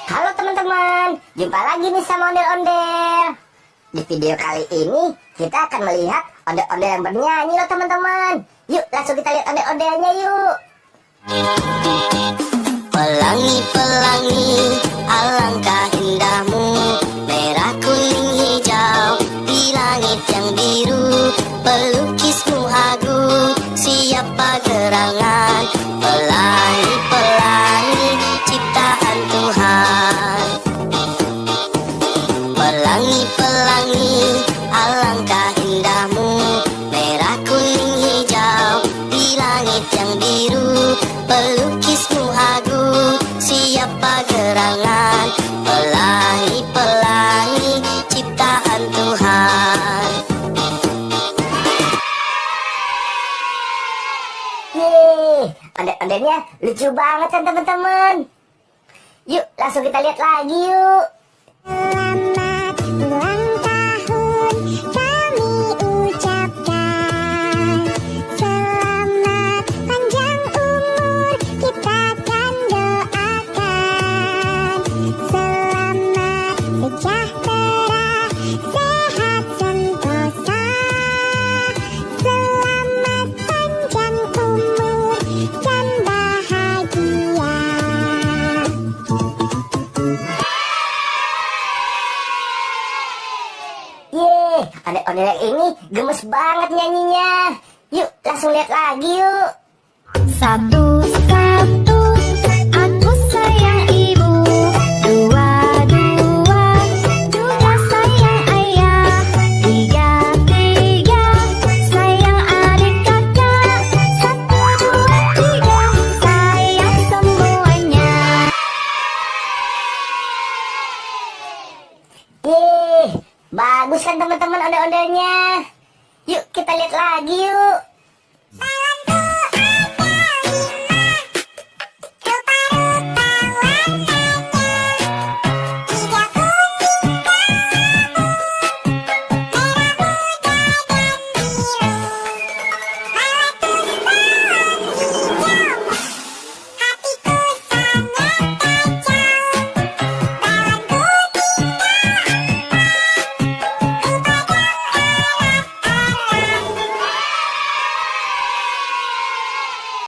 Halo teman-teman, jumpa lagi nih sama ondel-ondel. Di video kali ini kita akan melihat ondel-ondel yang bernyanyi loh teman-teman. Yuk langsung kita lihat ondel-ondelnya yuk. Pelangi-pelangi, alangkah indahmu, merah kuning hijau di langit yang biru. Pelukismu agung, siapa gerangan, pelangi-pelangi ciptaan Tuhan. Pelangi-pelangi, alangkah indahmu, merah kuning hijau di langit yang biru. Pelukismu agung, siapa gerangan, pelangi-pelangi ciptaan Tuhan. Yeay, ondel-ondelnya lucu banget kan teman-teman. Yuk langsung kita lihat lagi yuk. Selamat ulang tahun kami ucapkan. Selamat panjang umur kita kan doakan. Selamat sejahtera, sehat sentosa. Selamat panjang umur dan bahagia. Yeay, ondel-ondel yang ini gemes banget nyanyinya. Yuk langsung lihat lagi yuk. Satu-satu aku sayang ibu. Dua-dua juga sayang ayah. Tiga-tiga sayang adik kakak. Satu, dua, tiga sayang semuanya. Yeay, bagus kan teman-teman ondel-ondelnya. Yuk kita lihat lagi yuk.